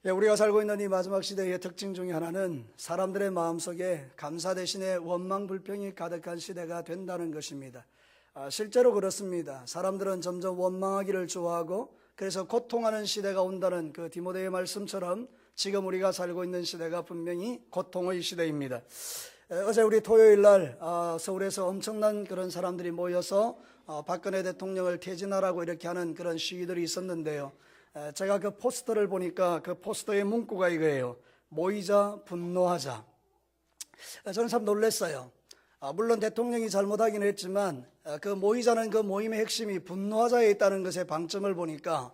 우리가 살고 있는 이 마지막 시대의 특징 중에 하나는 사람들의 마음속에 감사 대신에 원망 불평이 가득한 시대가 된다는 것입니다. 실제로 그렇습니다. 사람들은 점점 원망하기를 좋아하고 그래서 고통하는 시대가 온다는 그 디모데의 말씀처럼 지금 우리가 살고 있는 시대가 분명히 고통의 시대입니다. 어제 우리 토요일 날 서울에서 엄청난 그런 사람들이 모여서 박근혜 대통령을 퇴진하라고 이렇게 하는 그런 시위들이 있었는데요. 제가 그 포스터를 보니까 그 포스터의 문구가 이거예요. 모이자 분노하자. 저는 참 놀랐어요. 물론 대통령이 잘못하긴 했지만 그 모이자는 그 모임의 핵심이 분노하자에 있다는 것의 방점을 보니까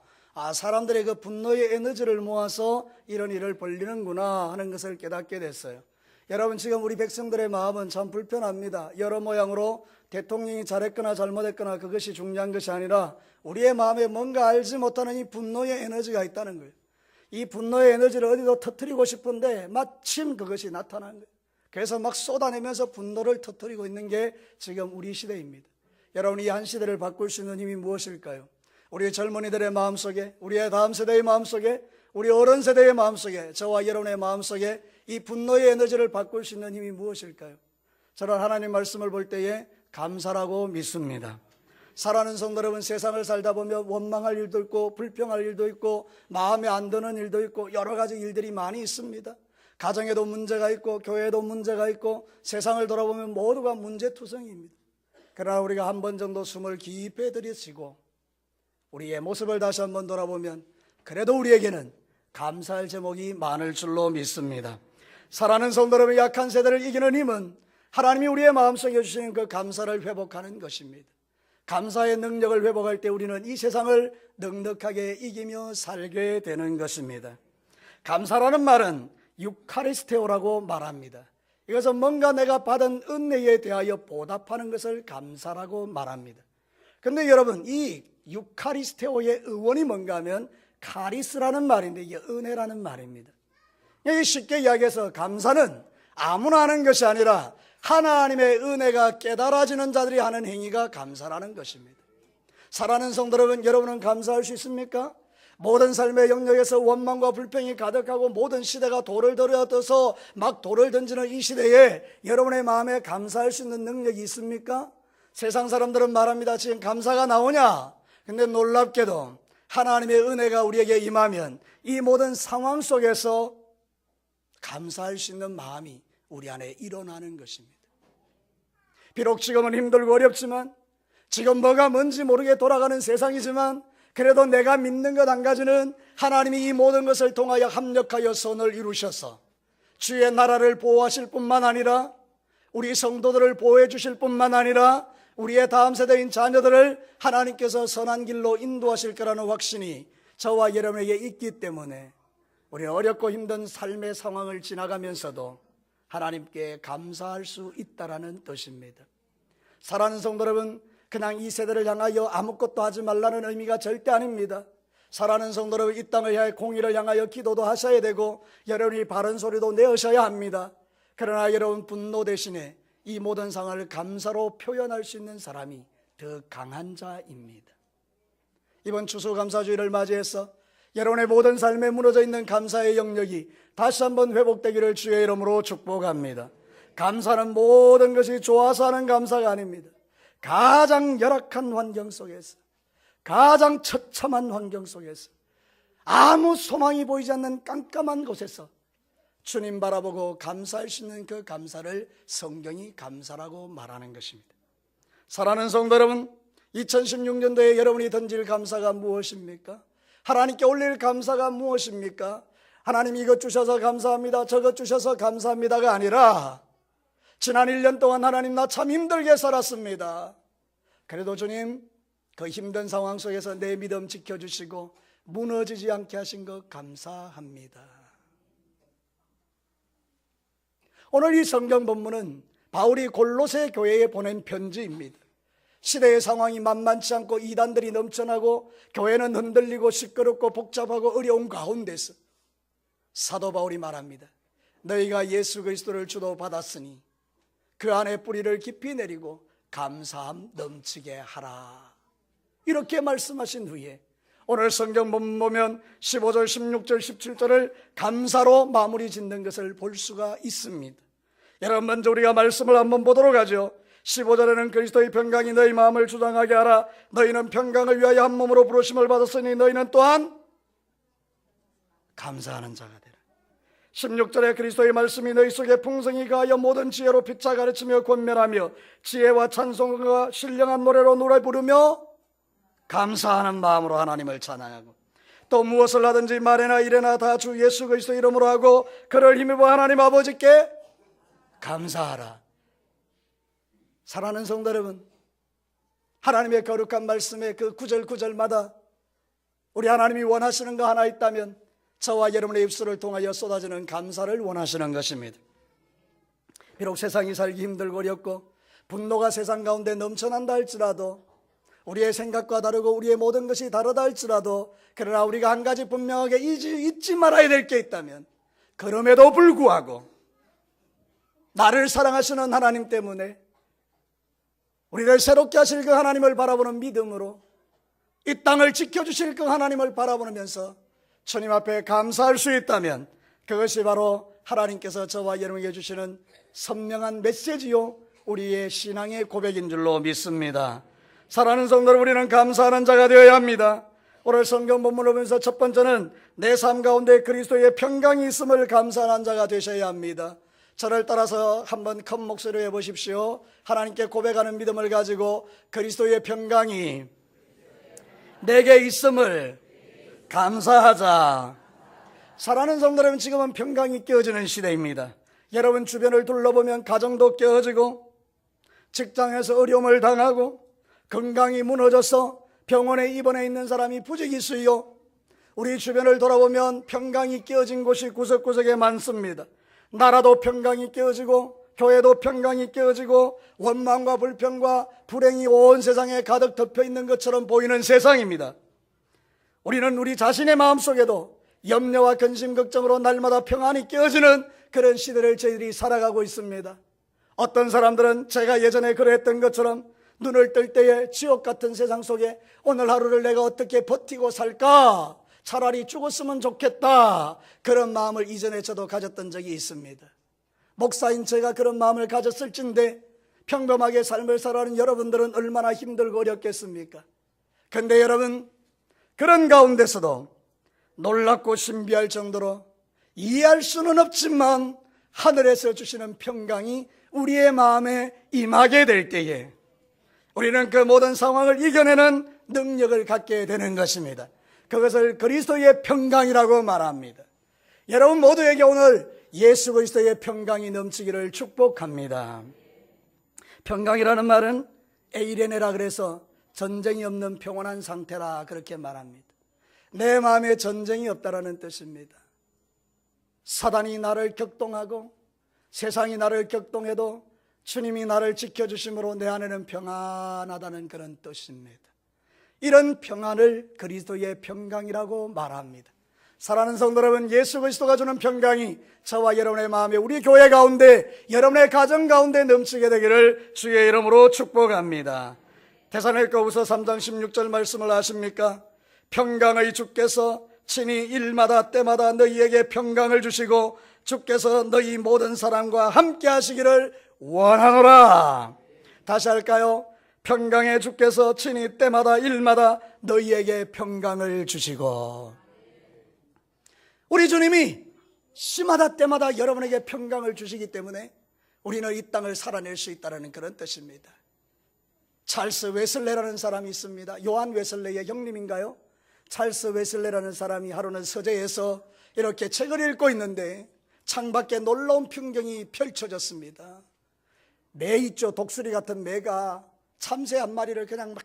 사람들의 그 분노의 에너지를 모아서 이런 일을 벌리는구나 하는 것을 깨닫게 됐어요. 여러분, 지금 우리 백성들의 마음은 참 불편합니다. 여러 모양으로 대통령이 잘했거나 잘못했거나 그것이 중요한 것이 아니라 우리의 마음에 뭔가 알지 못하는 이 분노의 에너지가 있다는 거예요. 이 분노의 에너지를 어디도 터뜨리고 싶은데 마침 그것이 나타난 거예요. 그래서 막 쏟아내면서 분노를 터뜨리고 있는 게 지금 우리 시대입니다. 여러분, 이 한 시대를 바꿀 수 있는 힘이 무엇일까요? 우리 젊은이들의 마음속에, 우리의 다음 세대의 마음속에, 우리 어른 세대의 마음속에, 저와 여러분의 마음속에 이 분노의 에너지를 바꿀 수 있는 힘이 무엇일까요? 저는 하나님 말씀을 볼 때에 감사라고 믿습니다. 사랑하는 성도 여러분, 세상을 살다 보면 원망할 일도 있고 불평할 일도 있고 마음에 안 드는 일도 있고 여러 가지 일들이 많이 있습니다. 가정에도 문제가 있고 교회에도 문제가 있고 세상을 돌아보면 모두가 문제투성이입니다. 그러나 우리가 한 번 정도 숨을 깊이 들이쉬고 우리의 모습을 다시 한번 돌아보면 그래도 우리에게는 감사할 제목이 많을 줄로 믿습니다. 사랑하는 성도 여러분, 약한 세대를 이기는 힘은 하나님이 우리의 마음속에 주시는 그 감사를 회복하는 것입니다. 감사의 능력을 회복할 때 우리는 이 세상을 넉넉하게 이기며 살게 되는 것입니다. 감사라는 말은 유카리스테오라고 말합니다. 이것은 뭔가 내가 받은 은혜에 대하여 보답하는 것을 감사라고 말합니다. 그런데 여러분, 이 유카리스테오의 의원이 뭔가 하면 카리스라는 말인데 이게 은혜라는 말입니다. 쉽게 이야기해서 감사는 아무나 하는 것이 아니라 하나님의 은혜가 깨달아지는 자들이 하는 행위가 감사라는 것입니다. 사랑하는 성도 여러분, 여러분은 감사할 수 있습니까? 모든 삶의 영역에서 원망과 불평이 가득하고 모든 시대가 돌을 들여떠서 막 돌을 던지는 이 시대에 여러분의 마음에 감사할 수 있는 능력이 있습니까? 세상 사람들은 말합니다. 지금 감사가 나오냐? 근데 놀랍게도 하나님의 은혜가 우리에게 임하면 이 모든 상황 속에서 감사할 수 있는 마음이 우리 안에 일어나는 것입니다. 비록 지금은 힘들고 어렵지만, 지금 뭐가 뭔지 모르게 돌아가는 세상이지만, 그래도 내가 믿는 것 한 가지는 하나님이 이 모든 것을 통하여 합력하여 선을 이루셔서 주의 나라를 보호하실 뿐만 아니라 우리 성도들을 보호해 주실 뿐만 아니라 우리의 다음 세대인 자녀들을 하나님께서 선한 길로 인도하실 거라는 확신이 저와 여러분에게 있기 때문에 우리는 어렵고 힘든 삶의 상황을 지나가면서도 하나님께 감사할 수 있다는 뜻입니다. 사랑하는 성도 여러분, 그냥 이 세대를 향하여 아무것도 하지 말라는 의미가 절대 아닙니다. 사랑하는 성도 여러분, 이 땅을 향해 공의를 향하여 기도도 하셔야 되고 여러분이 바른 소리도 내으셔야 합니다. 그러나 여러분, 분노 대신에 이 모든 상황을 감사로 표현할 수 있는 사람이 더 강한 자입니다. 이번 추수감사주의를 맞이해서 여러분의 모든 삶에 무너져 있는 감사의 영역이 다시 한번 회복되기를 주의 이름으로 축복합니다. 감사는 모든 것이 좋아서 하는 감사가 아닙니다. 가장 열악한 환경 속에서, 가장 처참한 환경 속에서, 아무 소망이 보이지 않는 깜깜한 곳에서 주님 바라보고 감사할 수 있는 그 감사를 성경이 감사라고 말하는 것입니다. 사랑하는 성도 여러분, 2016년도에 여러분이 던질 감사가 무엇입니까? 하나님께 올릴 감사가 무엇입니까? 하나님 이것 주셔서 감사합니다, 저것 주셔서 감사합니다가 아니라 지난 1년 동안 하나님 나 참 힘들게 살았습니다. 그래도 주님 그 힘든 상황 속에서 내 믿음 지켜주시고 무너지지 않게 하신 것 감사합니다. 오늘 이 성경 본문은 바울이 골로새 교회에 보낸 편지입니다. 시대의 상황이 만만치 않고 이단들이 넘쳐나고 교회는 흔들리고 시끄럽고 복잡하고 어려운 가운데서 사도 바울이 말합니다. 너희가 예수 그리스도를 주도 받았으니 그 안에 뿌리를 깊이 내리고 감사함 넘치게 하라. 이렇게 말씀하신 후에 오늘 성경 보면 15절, 16절, 17절을 감사로 마무리 짓는 것을 볼 수가 있습니다. 여러분, 먼저 우리가 말씀을 한번 보도록 하죠. 15절에는 그리스도의 평강이 너희 마음을 주장하게 하라. 너희는 평강을 위하여 한 몸으로 부르심을 받았으니 너희는 또한 감사하는 자가 되라. 16절에 그리스도의 말씀이 너희 속에 풍성히 가하여 모든 지혜로 피차 가르치며 권면하며 지혜와 찬송과 신령한 노래로 노래 부르며 감사하는 마음으로 하나님을 찬양하고, 또 무엇을 하든지 말이나 일이나 다 주 예수 그리스도 이름으로 하고 그를 힘입어 하나님 아버지께 감사하라. 사랑하는 성도 여러분, 하나님의 거룩한 말씀의 그 구절구절마다 우리 하나님이 원하시는 거 하나 있다면 저와 여러분의 입술을 통하여 쏟아지는 감사를 원하시는 것입니다. 비록 세상이 살기 힘들고 어렵고 분노가 세상 가운데 넘쳐난다 할지라도, 우리의 생각과 다르고 우리의 모든 것이 다르다 할지라도, 그러나 우리가 한 가지 분명하게 잊지 말아야 될 게 있다면, 그럼에도 불구하고 나를 사랑하시는 하나님 때문에 우리를 새롭게 하실 그 하나님을 바라보는 믿음으로 이 땅을 지켜주실 그 하나님을 바라보면서 주님 앞에 감사할 수 있다면, 그것이 바로 하나님께서 저와 여러분에게 주시는 선명한 메시지요, 우리의 신앙의 고백인 줄로 믿습니다. 사랑하는 성도 여러분, 우리는 감사하는 자가 되어야 합니다. 오늘 성경 본문을 보면서 첫 번째는 내 삶 가운데 그리스도의 평강이 있음을 감사하는 자가 되셔야 합니다. 저를 따라서 한번 큰 목소리로 해보십시오. 하나님께 고백하는 믿음을 가지고 그리스도의 평강이 내게 있음을 감사하자. 사랑하는 성도 여러분, 지금은 평강이 깨어지는 시대입니다. 여러분 주변을 둘러보면 가정도 깨어지고, 직장에서 어려움을 당하고, 건강이 무너져서 병원에 입원해 있는 사람이 부지기수요. 우리 주변을 돌아보면 평강이 깨어진 곳이 구석구석에 많습니다. 나라도 평강이 깨어지고, 교회도 평강이 깨어지고, 원망과 불평과 불행이 온 세상에 가득 덮여 있는 것처럼 보이는 세상입니다. 우리는 우리 자신의 마음속에도 염려와 근심, 걱정으로 날마다 평안이 깨어지는 그런 시대를 저희들이 살아가고 있습니다. 어떤 사람들은 제가 예전에 그랬던 것처럼 눈을 뜰 때에 지옥 같은 세상 속에 오늘 하루를 내가 어떻게 버티고 살까, 차라리 죽었으면 좋겠다, 그런 마음을 이전에 저도 가졌던 적이 있습니다. 목사인 제가 그런 마음을 가졌을진데 평범하게 삶을 살아가는 여러분들은 얼마나 힘들고 어렵겠습니까? 근데 여러분, 그런 가운데서도 놀랍고 신비할 정도로 이해할 수는 없지만 하늘에서 주시는 평강이 우리의 마음에 임하게 될 때에 우리는 그 모든 상황을 이겨내는 능력을 갖게 되는 것입니다. 그것을 그리스도의 평강이라고 말합니다. 여러분 모두에게 오늘 예수 그리스도의 평강이 넘치기를 축복합니다. 평강이라는 말은 에이레네라 그래서 전쟁이 없는 평온한 상태라 그렇게 말합니다. 내 마음에 전쟁이 없다라는 뜻입니다. 사단이 나를 격동하고 세상이 나를 격동해도 주님이 나를 지켜주심으로 내 안에는 평안하다는 그런 뜻입니다. 이런 평안을 그리스도의 평강이라고 말합니다. 사랑하는 성도 여러분, 예수 그리스도가 주는 평강이 저와 여러분의 마음에, 우리 교회 가운데, 여러분의 가정 가운데 넘치게 되기를 주의 이름으로 축복합니다. 데살로니가후서 3장 16절 말씀을 아십니까? 평강의 주께서 친히 일마다 때마다 너희에게 평강을 주시고 주께서 너희 모든 사람과 함께 하시기를 원하노라. 다시 할까요? 평강의 주께서 친히 때마다 일마다 너희에게 평강을 주시고, 우리 주님이 시마다 때마다 여러분에게 평강을 주시기 때문에 우리는 이 땅을 살아낼 수 있다는 그런 뜻입니다. 찰스 웨슬레라는 사람이 있습니다. 요한 웨슬레의 형님인가요? 찰스 웨슬레라는 사람이 하루는 서재에서 이렇게 책을 읽고 있는데 창밖에 놀라운 풍경이 펼쳐졌습니다. 매 있죠. 독수리 같은 매가 참새 한 마리를 그냥 막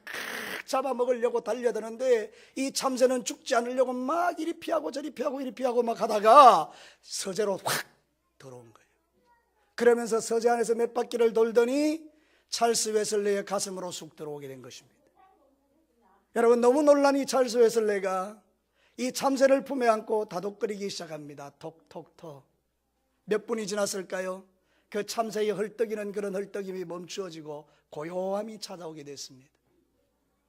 잡아먹으려고 달려드는데 이 참새는 죽지 않으려고 막 이리 피하고 저리 피하고 이리 피하고 막 하다가 서재로 확 들어온 거예요. 그러면서 서재 안에서 몇 바퀴를 돌더니 찰스 웨슬레의 가슴으로 쑥 들어오게 된 것입니다. 여러분, 너무 놀란 이 찰스 웨슬레가 이 참새를 품에 안고 다독거리기 시작합니다. 톡톡톡. 몇 분이 지났을까요? 그 참새의 헐떡이는 그런 헐떡임이 멈추어지고 고요함이 찾아오게 됐습니다.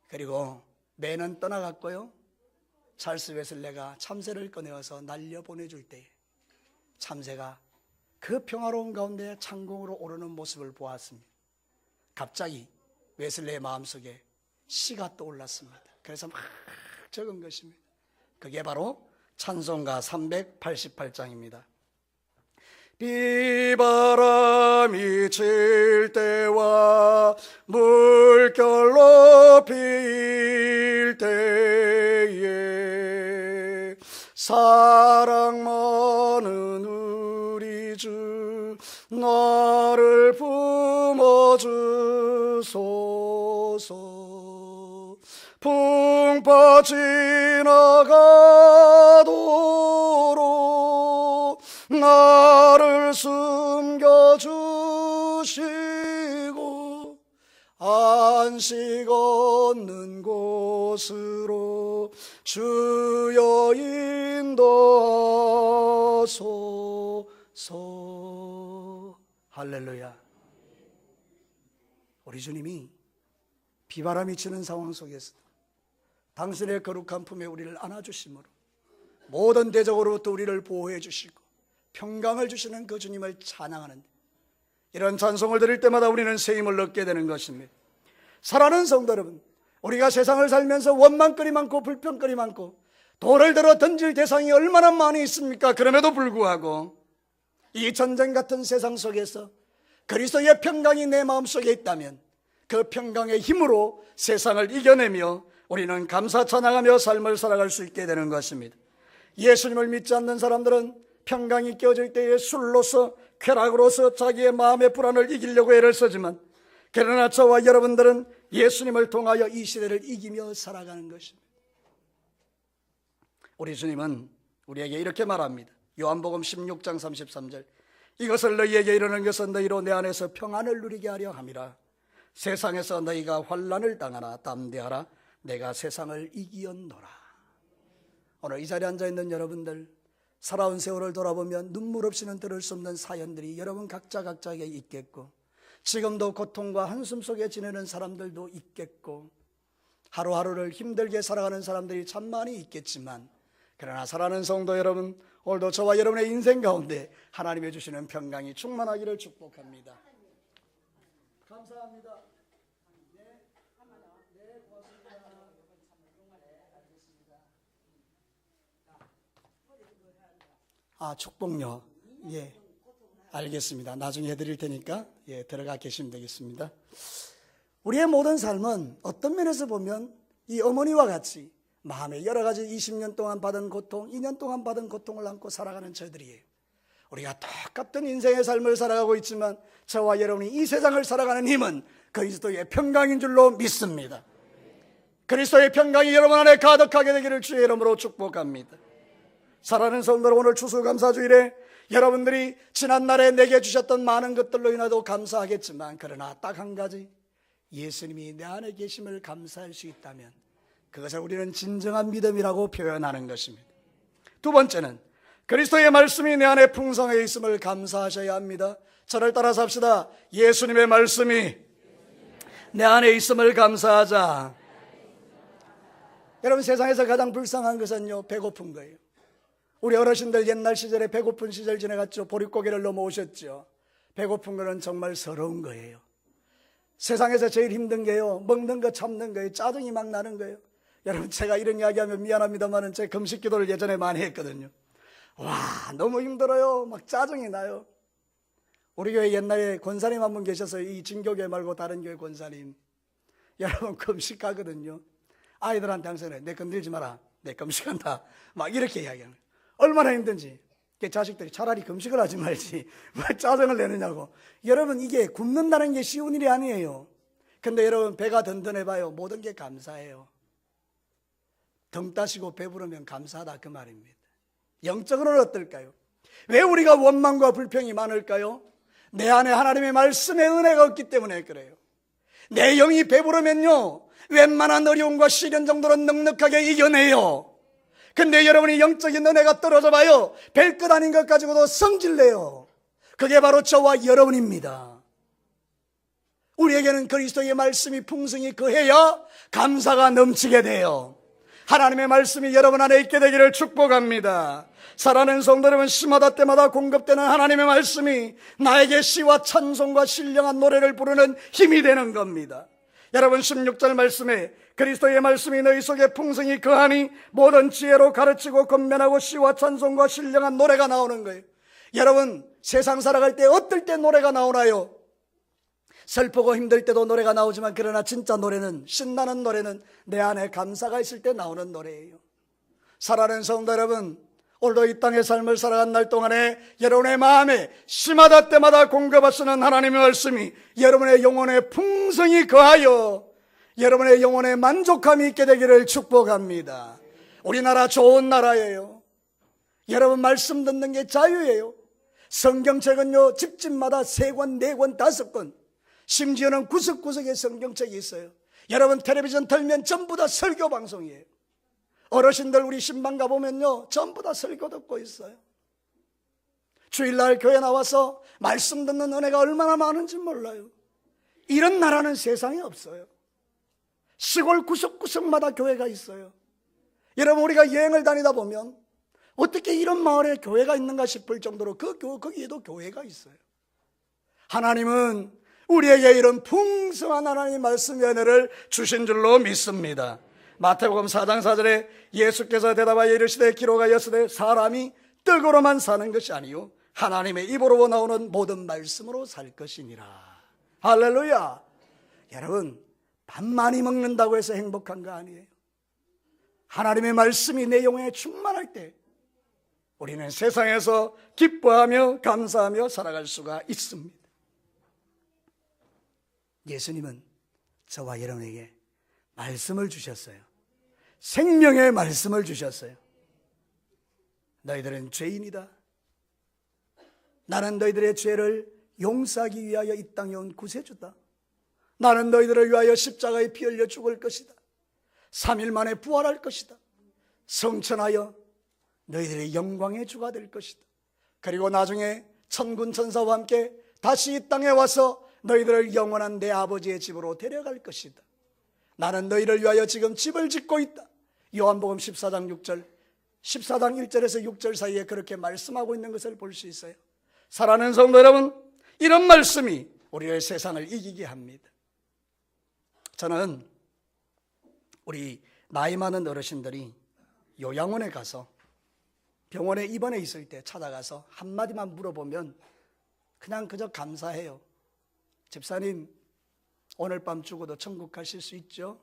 그리고 매는 떠나갔고요, 찰스 웨슬레가 참새를 꺼내어서 날려보내줄 때 참새가 그 평화로운 가운데 창공으로 오르는 모습을 보았습니다. 갑자기 웨슬레의 마음속에 시가 떠올랐습니다. 그래서 막 적은 것입니다. 그게 바로 찬송가 388장입니다. 비바람이 칠 때와 물결로 필 때에 사랑 많은 우리 주 나를 품어주소서. 풍파 지나가도록 나를 숨겨주시고 안식 얻는 곳으로 주여 인도하소서. 할렐루야. 우리 주님이 비바람이 치는 상황 속에서 당신의 거룩한 품에 우리를 안아주심으로 모든 대적으로부터 우리를 보호해 주시고 평강을 주시는 그 주님을 찬양하는 이런 찬송을 드릴 때마다 우리는 새 힘을 얻게 되는 것입니다. 사랑하는 성도 여러분, 우리가 세상을 살면서 원망거리 많고 불평거리 많고 돌을 들어 던질 대상이 얼마나 많이 있습니까? 그럼에도 불구하고 이 전쟁 같은 세상 속에서 그리스도의 평강이 내 마음속에 있다면 그 평강의 힘으로 세상을 이겨내며 우리는 감사 찬양하며 삶을 살아갈 수 있게 되는 것입니다. 예수님을 믿지 않는 사람들은 평강이 깨어질 때에 술로서 쾌락으로서 자기의 마음의 불안을 이기려고 애를 쓰지만, 그러나 저와 여러분들은 예수님을 통하여 이 시대를 이기며 살아가는 것입니다. 우리 주님은 우리에게 이렇게 말합니다. 요한복음 16장 33절, 이것을 너희에게 이르는 것은 너희로 내 안에서 평안을 누리게 하려 함이라. 세상에서 너희가 환난을 당하나 담대하라. 내가 세상을 이기었노라. 오늘 이 자리에 앉아있는 여러분들, 살아온 세월을 돌아보면 눈물 없이는 들을 수 없는 사연들이 여러분 각자에게 있겠고, 지금도 고통과 한숨 속에 지내는 사람들도 있겠고, 하루하루를 힘들게 살아가는 사람들이 참 많이 있겠지만, 그러나 사랑하는 성도 여러분, 오늘도 저와 여러분의 인생 가운데 하나님이 주시는 평강이 충만하기를 축복합니다. 감사합니다. 축복요. 예, 알겠습니다. 나중에 해드릴 테니까 들어가 계시면 되겠습니다. 우리의 모든 삶은 어떤 면에서 보면 이 어머니와 같이 마음에 여러 가지 20년 동안 받은 고통, 2년 동안 받은 고통을 안고 살아가는 저들이에요. 우리가 똑같은 인생의 삶을 살아가고 있지만 저와 여러분이 이 세상을 살아가는 힘은 그리스도의 평강인 줄로 믿습니다. 그리스도의 평강이 여러분 안에 가득하게 되기를 주의 이름으로 축복합니다. 사랑하는 성도 여러분, 오늘 추수감사주일에 여러분들이 지난날에 내게 주셨던 많은 것들로 인하여도 감사하겠지만, 그러나 딱 한 가지, 예수님이 내 안에 계심을 감사할 수 있다면 그것을 우리는 진정한 믿음이라고 표현하는 것입니다. 두 번째는 그리스도의 말씀이 내 안에 풍성하게 있음을 감사하셔야 합니다. 저를 따라서 합시다. 예수님의 말씀이 내 안에 있음을 감사하자. 여러분, 세상에서 가장 불쌍한 것은요, 배고픈 거예요. 우리 어르신들 옛날 시절에 배고픈 시절 지내갔죠. 보릿고개를 넘어오셨죠. 배고픈 거는 정말 서러운 거예요. 세상에서 제일 힘든 게요, 먹는 거 참는 거예요. 짜증이 막 나는 거예요. 여러분, 제가 이런 이야기하면 미안합니다만 제 금식 기도를 예전에 많이 했거든요. 와, 너무 힘들어요. 막 짜증이 나요. 우리 교회 옛날에 권사님 한 분 계셔서, 이 진교교회 말고 다른 교회 권사님, 여러분 금식하거든요. 아이들한테 항상 내 건들지 마라, 내 금식한다, 막 이렇게 이야기하는 거예요. 얼마나 힘든지. 자식들이 차라리 금식을 하지 말지 왜 짜증을 내느냐고. 여러분, 이게 굶는다는 게 쉬운 일이 아니에요. 근데 여러분, 배가 든든해봐요. 모든 게 감사해요. 등 따시고 배부르면 감사하다, 그 말입니다. 영적으로는 어떨까요? 왜 우리가 원망과 불평이 많을까요? 내 안에 하나님의 말씀의 은혜가 없기 때문에 그래요. 내 영이 배부르면요, 웬만한 어려움과 시련 정도는 넉넉하게 이겨내요. 근데 여러분이 영적인 은혜가 떨어져 봐요, 벨끝 아닌 것 가지고도 성질내요. 그게 바로 저와 여러분입니다. 우리에게는 그리스도의 말씀이 풍성히 거해야 감사가 넘치게 돼요. 하나님의 말씀이 여러분 안에 있게 되기를 축복합니다. 사랑하는 성도 여러분, 시마다 때마다 공급되는 하나님의 말씀이 나에게 시와 찬송과 신령한 노래를 부르는 힘이 되는 겁니다. 여러분 16절 말씀에 그리스도의 말씀이 너희 속에 풍성히 거하니 모든 지혜로 가르치고 권면하고 시와 찬송과 신령한 노래가 나오는 거예요. 여러분 세상 살아갈 때 어떨 때 노래가 나오나요? 슬프고 힘들 때도 노래가 나오지만 그러나 진짜 노래는, 신나는 노래는 내 안에 감사가 있을 때 나오는 노래예요. 사랑하는 성도 여러분, 오늘도 이 땅의 삶을 살아간 날 동안에 여러분의 마음에 시마다 때마다 공급하시는 하나님의 말씀이 여러분의 영혼에 풍성히 거하여 여러분의 영혼에 만족함이 있게 되기를 축복합니다. 우리나라 좋은 나라예요. 여러분 말씀 듣는 게 자유예요. 성경책은요 집집마다 3권, 4권, 5권, 심지어는 구석구석에 성경책이 있어요. 여러분 텔레비전 틀면 전부 다 설교 방송이에요. 어르신들 우리 신방 가보면요 전부 다 설교 듣고 있어요. 주일날 교회 나와서 말씀 듣는 은혜가 얼마나 많은지 몰라요. 이런 나라는 세상에 없어요. 시골 구석구석마다 교회가 있어요. 여러분 우리가 여행을 다니다 보면 어떻게 이런 마을에 교회가 있는가 싶을 정도로 거기에도 교회가 있어요. 하나님은 우리에게 이런 풍성한 하나님의 말씀의 은혜를 주신 줄로 믿습니다. 마태복음 4장 4절에 예수께서 대답하여 이르시되 기록하였으되 사람이 떡으로만 사는 것이 아니요 하나님의 입으로 나오는 모든 말씀으로 살 것이니라. 할렐루야. 여러분 밥 많이 먹는다고 해서 행복한 거 아니에요. 하나님의 말씀이 내 영혼에 충만할 때 우리는 세상에서 기뻐하며 감사하며 살아갈 수가 있습니다. 예수님은 저와 여러분에게 말씀을 주셨어요. 생명의 말씀을 주셨어요. 너희들은 죄인이다. 나는 너희들의 죄를 용서하기 위하여 이 땅에 온 구세주다. 나는 너희들을 위하여 십자가에 피 흘려 죽을 것이다. 3일 만에 부활할 것이다. 성천하여 너희들의 영광의 주가 될 것이다. 그리고 나중에 천군 천사와 함께 다시 이 땅에 와서 너희들을 영원한 내 아버지의 집으로 데려갈 것이다. 나는 너희를 위하여 지금 집을 짓고 있다. 요한복음 14장 6절, 14장 1절에서 6절 사이에 그렇게 말씀하고 있는 것을 볼 수 있어요. 사랑하는 성도 여러분, 이런 말씀이 우리의 세상을 이기게 합니다. 저는 우리 나이 많은 어르신들이 요양원에 가서 병원에 입원해 있을 때 찾아가서 한마디만 물어보면 그냥 그저 감사해요. 집사님, 오늘 밤 죽어도 천국 가실 수 있죠?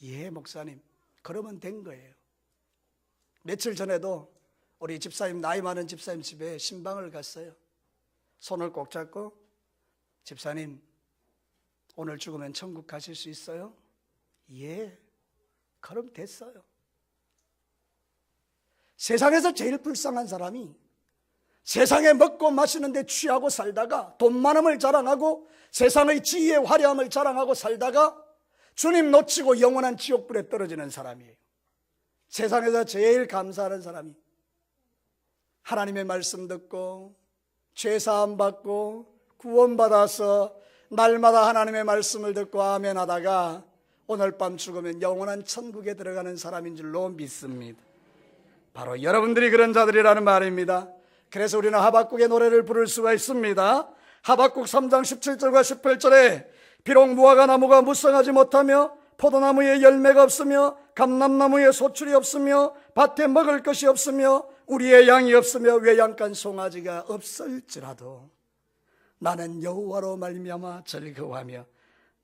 예, 목사님. 그러면 된 거예요. 며칠 전에도 우리 집사님, 나이 많은 집사님 집에 신방을 갔어요. 손을 꼭 잡고, 집사님, 오늘 죽으면 천국 가실 수 있어요? 예, 그럼 됐어요. 세상에서 제일 불쌍한 사람이 세상에 먹고 마시는데 취하고 살다가 돈 많음을 자랑하고 세상의 지혜의 화려함을 자랑하고 살다가 주님 놓치고 영원한 지옥불에 떨어지는 사람이에요. 세상에서 제일 감사하는 사람이 하나님의 말씀 듣고 죄사함 받고 구원받아서 날마다 하나님의 말씀을 듣고 아멘 하다가 오늘 밤 죽으면 영원한 천국에 들어가는 사람인 줄로 믿습니다. 바로 여러분들이 그런 자들이라는 말입니다. 그래서 우리는 하박국의 노래를 부를 수가 있습니다. 하박국 3장 17절과 18절에 비록 무화과 나무가 무성하지 못하며 포도나무에 열매가 없으며 감람나무에 소출이 없으며 밭에 먹을 것이 없으며 우리의 양이 없으며 외양간 송아지가 없을지라도 나는 여호와로 말미암아 즐거워하며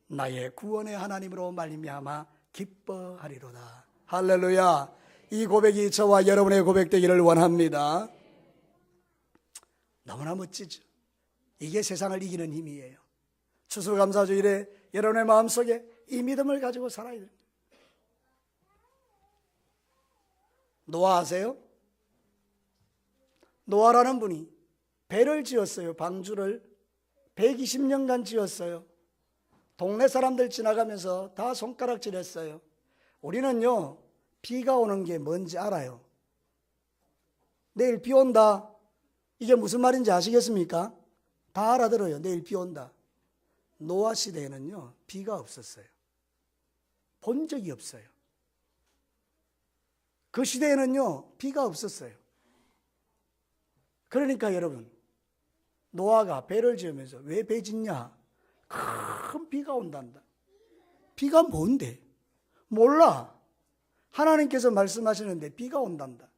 나의 구원의 하나님으로 말미암아 기뻐하리로다. 할렐루야. 이 고백이 저와 여러분의 고백되기를 원합니다. 너무나 멋지죠. 이게 세상을 이기는 힘이에요. 추수감사주일에 여러분의 마음속에 이 믿음을 가지고 살아야 됩니다. 노아 아세요? 노아라는 분이 배를 지었어요. 방주를 120년간 지었어요. 동네 사람들 지나가면서 다 손가락질했어요. 우리는요, 비가 오는 게 뭔지 알아요. 내일 비 온다. 이게 무슨 말인지 아시겠습니까? 다 알아들어요. 내일 비 온다. 노아 시대에는요, 비가 없었어요. 본 적이 없어요. 그 시대에는요, 비가 없었어요. 그러니까 여러분, 노아가 배를 지으면서 왜 배 짓냐? 큰 비가 온단다. 비가 뭔데? 몰라. 하나님께서 말씀하시는데 비가 온단다.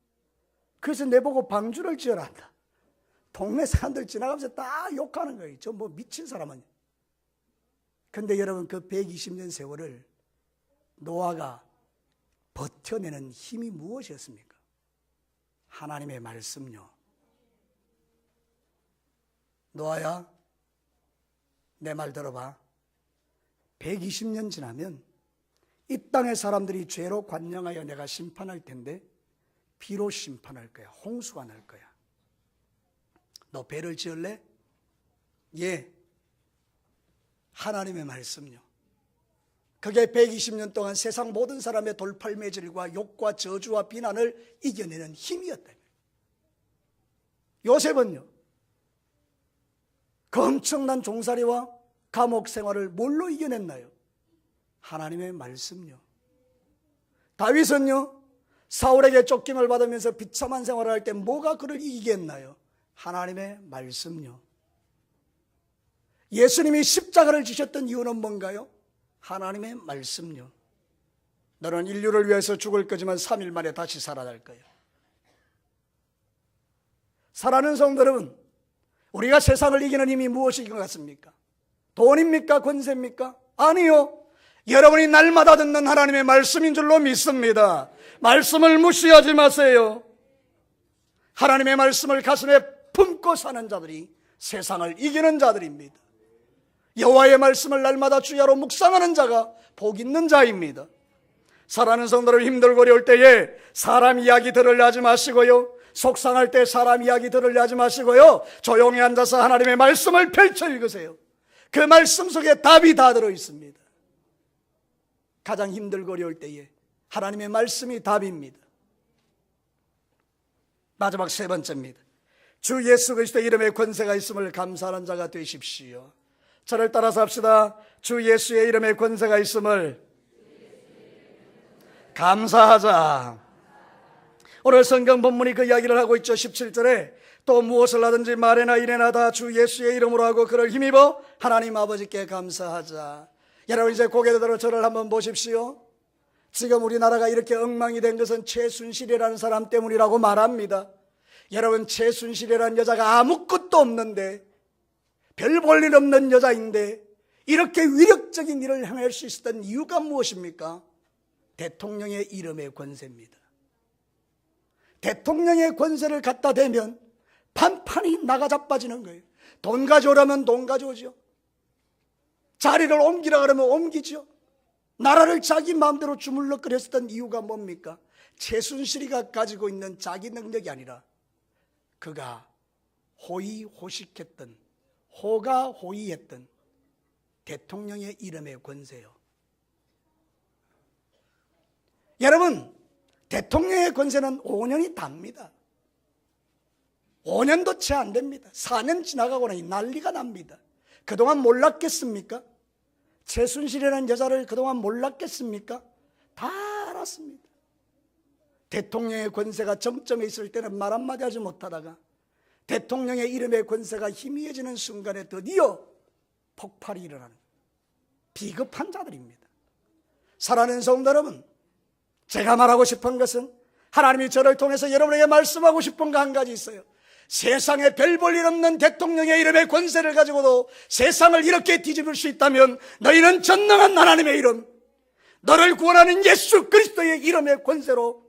그래서 내보고 방주를 지어라 한다. 동네 사람들 지나가면서 다 욕하는 거예요. 저 뭐 미친 사람은. 근데 여러분, 그 120년 세월을 노아가 버텨내는 힘이 무엇이었습니까? 하나님의 말씀요. 노아야, 내 말 들어봐. 120년 지나면 이 땅의 사람들이 죄로 관영하여 내가 심판할 텐데 비로 심판할 거야. 홍수가 날 거야. 너 배를 지을래? 예. 하나님의 말씀요. 그게 120년 동안 세상 모든 사람의 돌팔매질과 욕과 저주와 비난을 이겨내는 힘이었다. 요셉은요, 그 엄청난 종살이와 감옥 생활을 뭘로 이겨냈나요? 하나님의 말씀요. 다윗은요, 사울에게 쫓김을 받으면서 비참한 생활을 할 때 뭐가 그를 이기게 했나요? 하나님의 말씀요. 예수님이 십자가를 지셨던 이유는 뭔가요? 하나님의 말씀요. 너는 인류를 위해서 죽을 거지만 3일 만에 다시 살아날 거야. 사랑하는 성도 여러분, 우리가 세상을 이기는 힘이 무엇인 것 같습니까? 돈입니까? 권세입니까? 아니요. 여러분이 날마다 듣는 하나님의 말씀인 줄로 믿습니다. 말씀을 무시하지 마세요. 하나님의 말씀을 가슴에 품고 사는 자들이 세상을 이기는 자들입니다. 여호와의 말씀을 날마다 주야로 묵상하는 자가 복 있는 자입니다. 사랑하는 성도를 힘들고 어려울 때에 사람 이야기 들으려 하지 마시고요, 속상할 때 사람 이야기 들으려 하지 마시고요, 조용히 앉아서 하나님의 말씀을 펼쳐 읽으세요. 그 말씀 속에 답이 다 들어있습니다. 가장 힘들고 어려울 때에 하나님의 말씀이 답입니다. 마지막 세 번째입니다. 주 예수 그리스도의 이름에 권세가 있음을 감사하는 자가 되십시오. 저를 따라서 합시다. 주 예수의 이름에 권세가 있음을 감사하자. 오늘 성경 본문이 그 이야기를 하고 있죠. 17절에 또 무엇을 하든지 말에나 일에나 다 주 예수의 이름으로 하고 그를 힘입어 하나님 아버지께 감사하자. 여러분, 이제 고개 들어 저를 한번 보십시오. 지금 우리나라가 이렇게 엉망이 된 것은 최순실이라는 사람 때문이라고 말합니다. 여러분, 최순실이라는 여자가 아무것도 없는데, 별 볼 일 없는 여자인데 이렇게 위력적인 일을 행할 수 있었던 이유가 무엇입니까? 대통령의 이름의 권세입니다. 대통령의 권세를 갖다 대면 판판이 나가 자빠지는 거예요. 돈 가져오라면 돈 가져오죠. 자리를 옮기라 그러면 옮기죠. 나라를 자기 마음대로 주물럭거렸던 이유가 뭡니까? 최순실이가 가지고 있는 자기 능력이 아니라 그가 호의호식했던, 호가호의했던 대통령의 이름의 권세요. 여러분, 대통령의 권세는 5년이 답니다. 5년도 채 안 됩니다. 4년 지나가고 나니 난리가 납니다. 그동안 몰랐겠습니까? 최순실이라는 여자를 그동안 몰랐겠습니까? 다 알았습니다. 대통령의 권세가 정점에 있을 때는 말 한마디 하지 못하다가 대통령의 이름의 권세가 희미해지는 순간에 드디어 폭발이 일어나는 비겁한 자들입니다. 사랑하는 성도 여러분, 제가 말하고 싶은 것은 하나님이 저를 통해서 여러분에게 말씀하고 싶은 거 한 가지 있어요. 세상에 별 볼 일 없는 대통령의 이름의 권세를 가지고도 세상을 이렇게 뒤집을 수 있다면 너희는 전능한 하나님의 이름, 너를 구원하는 예수 그리스도의 이름의 권세로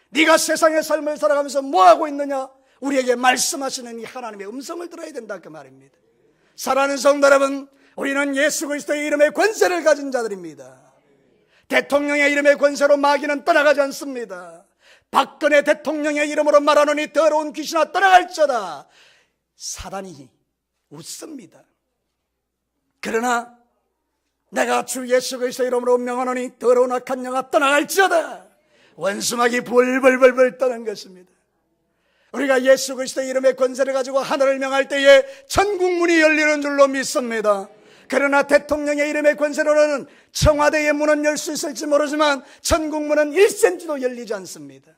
네가 세상의 삶을 살아가면서 뭐하고 있느냐, 우리에게 말씀하시는 이 하나님의 음성을 들어야 된다, 그 말입니다. 사랑하는 성도 여러분, 우리는 예수 그리스도의 이름의 권세를 가진 자들입니다. 대통령의 이름의 권세로 마귀는 떠나가지 않습니다. 박근혜 대통령의 이름으로 말하노니 더러운 귀신아 떠나갈지어다. 사단이 웃습니다. 그러나 내가 주 예수 그리스도의 이름으로 명하노니 더러운 악한 영아 떠나갈지어다. 원수막이 불불불불 떠는 것입니다. 우리가 예수 그리스도의 이름의 권세를 가지고 하늘을 명할 때에 천국문이 열리는 줄로 믿습니다. 그러나 대통령의 이름의 권세로는 청와대의 문은 열 수 있을지 모르지만 천국문은 1cm도 열리지 않습니다.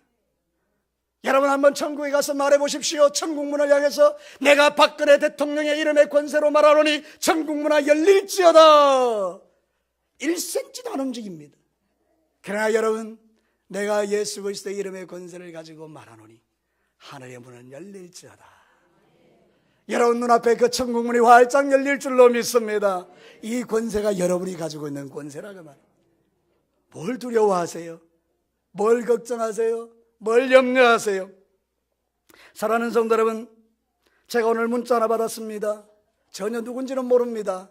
여러분 한번 천국에 가서 말해보십시오. 천국 문을 향해서 내가 박근혜 대통령의 이름의 권세로 말하노니 천국 문이 열릴지어다. 1cm도 안 움직입니다. 그러나 여러분, 내가 예수 그리스도의 이름의 권세를 가지고 말하노니 하늘의 문은 열릴지어다. 여러분 눈앞에 그 천국 문이 활짝 열릴 줄로 믿습니다. 이 권세가 여러분이 가지고 있는 권세라고 말입니다. 뭘 두려워하세요? 뭘 걱정하세요? 뭘 염려하세요? 사랑하는 성도 여러분, 제가 오늘 문자 하나 받았습니다. 전혀 누군지는 모릅니다.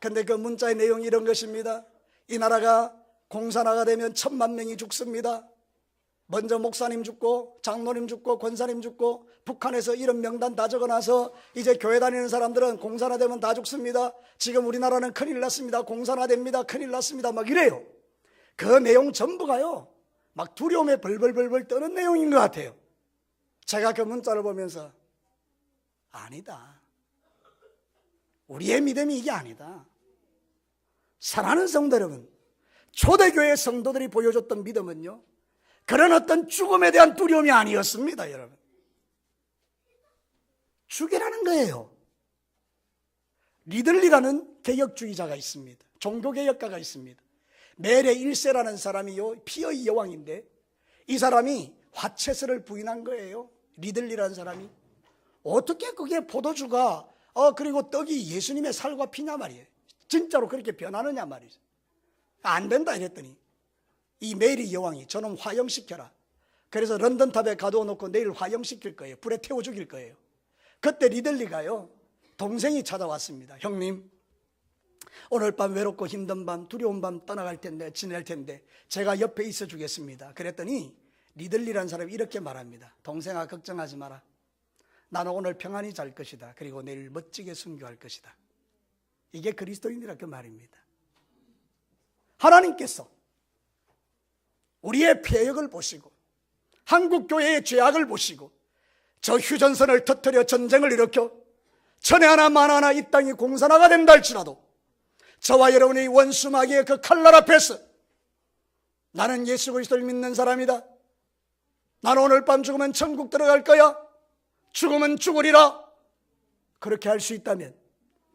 근데 그 문자의 내용이 이런 것입니다. 이 나라가 공산화가 되면 1000만 명이 죽습니다. 먼저 목사님 죽고 장로님 죽고 권사님 죽고 북한에서 이런 명단 다 적어놔서 이제 교회 다니는 사람들은 공산화되면 다 죽습니다. 지금 우리나라는 큰일 났습니다. 공산화됩니다. 큰일 났습니다. 막 이래요. 그 내용 전부가요 막 두려움에 벌벌벌벌 떠는 내용인 것 같아요. 제가 그 문자를 보면서 아니다, 우리의 믿음이 이게 아니다. 사랑하는 성도 여러분, 초대교회 성도들이 보여줬던 믿음은요 그런 어떤 죽음에 대한 두려움이 아니었습니다. 여러분, 죽이라는 거예요. 리들리라는 개혁주의자가 있습니다. 종교개혁가가 있습니다. 메레 1세라는 사람이요 피어의 여왕인데 이 사람이 화채술을 부인한 거예요. 리들리라는 사람이. 어떻게 그게 포도주가 그리고 떡이 예수님의 살과 피냐 말이에요. 진짜로 그렇게 변하느냐 말이죠. 안 된다 이랬더니 이 메리 여왕이 저놈 화형시켜라. 그래서 런던탑에 가둬 놓고 내일 화형시킬 거예요. 불에 태워 죽일 거예요. 그때 리들리가요 동생이 찾아왔습니다. 형님, 오늘 밤 외롭고 힘든 밤, 두려운 밤 떠나갈 텐데, 지낼 텐데 제가 옆에 있어 주겠습니다. 그랬더니 리들리라는 사람이 이렇게 말합니다. 동생아, 걱정하지 마라. 나는 오늘 평안히 잘 것이다. 그리고 내일 멋지게 순교할 것이다. 이게 그리스도인이라 그 말입니다. 하나님께서 우리의 폐역을 보시고 한국교회의 죄악을 보시고 저 휴전선을 터뜨려 전쟁을 일으켜 천에 하나 만 하나 이 땅이 공산화가 된다 할지라도 저와 여러분의 원수 마귀의 그 칼날 앞에서 나는 예수 그리스도를 믿는 사람이다. 나는 오늘 밤 죽으면 천국 들어갈 거야. 죽으면 죽으리라. 그렇게 할 수 있다면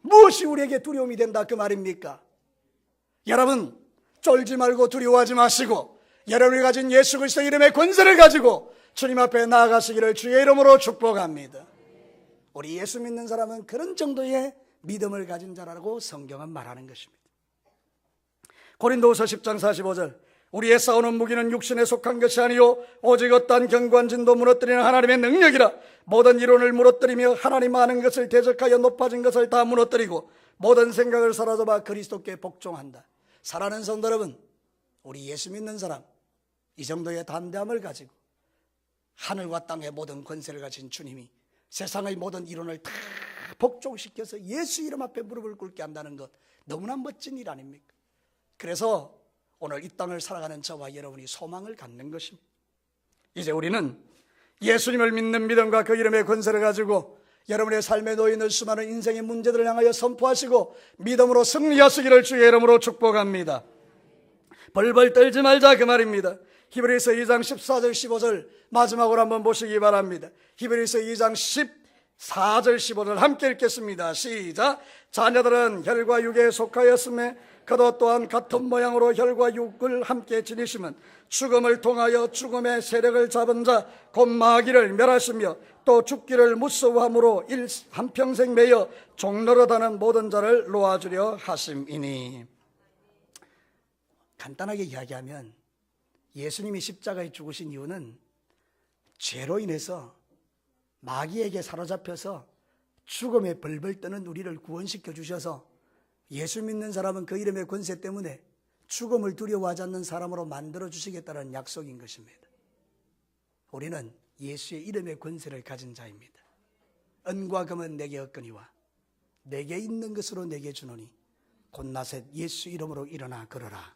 무엇이 우리에게 두려움이 된다 그 말입니까? 여러분, 쫄지 말고 두려워하지 마시고 여러분이 가진 예수 그리스도 이름의 권세를 가지고 주님 앞에 나아가시기를 주의 이름으로 축복합니다. 우리 예수 믿는 사람은 그런 정도의 믿음을 가진 자라고 성경은 말하는 것입니다. 고린도후서 10장 45절 우리의 싸우는 무기는 육신에 속한 것이 아니요 오직 어떠한 경관진도 무너뜨리는 하나님의 능력이라. 모든 이론을 무너뜨리며 하나님 아는 것을 대적하여 높아진 것을 다 무너뜨리고 모든 생각을 사로잡아 그리스도께 복종한다. 사랑하는 성도 여러분, 우리 예수 믿는 사람 이 정도의 담대함을 가지고 하늘과 땅의 모든 권세를 가진 주님이 세상의 모든 이론을 다 복종시켜서 예수 이름 앞에 무릎을 꿇게 한다는 것 너무나 멋진 일 아닙니까? 그래서 오늘 이 땅을 살아가는 저와 여러분이 소망을 갖는 것입니다. 이제 우리는 예수님을 믿는 믿음과 그 이름의 권세를 가지고 여러분의 삶에 놓여있는 수많은 인생의 문제들을 향하여 선포하시고 믿음으로 승리하시기를 주의 이름으로 축복합니다. 벌벌 떨지 말자 그 말입니다. 히브리서 2장 14절 15절 마지막으로 한번 보시기 바랍니다. 히브리서 2장 14절 15절 함께 읽겠습니다. 시작. 자녀들은 혈과 육에 속하였음에 그도 또한 같은 모양으로 혈과 육을 함께 지니심은 죽음을 통하여 죽음의 세력을 잡은 자 곧 마귀를 멸하시며 또 죽기를 무서워함으로 한평생 매여 종노릇하는 모든 자를 놓아주려 하심이니. 간단하게 이야기하면 예수님이 십자가에 죽으신 이유는 죄로 인해서 마귀에게 사로잡혀서 죽음에 벌벌 떠는 우리를 구원시켜 주셔서 예수 믿는 사람은 그 이름의 권세 때문에 죽음을 두려워하지 않는 사람으로 만들어 주시겠다는 약속인 것입니다. 우리는 예수의 이름의 권세를 가진 자입니다. 은과 금은 내게 없거니와 내게 있는 것으로 내게 주노니 곧나셋 예수 이름으로 일어나 걸어라.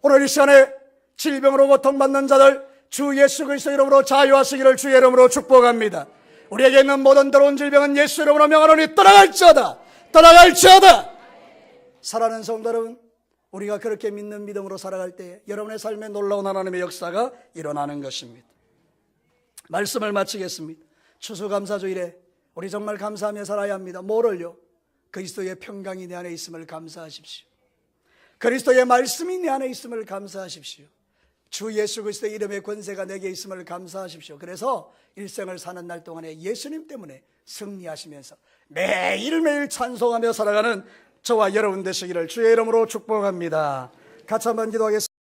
오늘 이 시간에 질병으로 고통받는 자들 주 예수 그리스도 이름으로 자유하시기를 주의 이름으로 축복합니다. 우리에게 있는 모든 더러운 질병은 예수 이름으로 명하노니 떠나갈지어다. 떠나갈지어다. 사랑하는 성도 여러분, 우리가 그렇게 믿는 믿음으로 살아갈 때 여러분의 삶에 놀라운 하나님의 역사가 일어나는 것입니다. 말씀을 마치겠습니다. 추수감사주일에 우리 정말 감사하며 살아야 합니다. 뭐를요? 그리스도의 평강이 내 안에 있음을 감사하십시오. 그리스도의 말씀이 내 안에 있음을 감사하십시오. 주 예수 그리스도의 이름의 권세가 내게 있음을 감사하십시오. 그래서 일생을 사는 날 동안에 예수님 때문에 승리하시면서 매일매일 찬송하며 살아가는 저와 여러분 되시기를 주의 이름으로 축복합니다. 같이 한번 기도하겠습니다.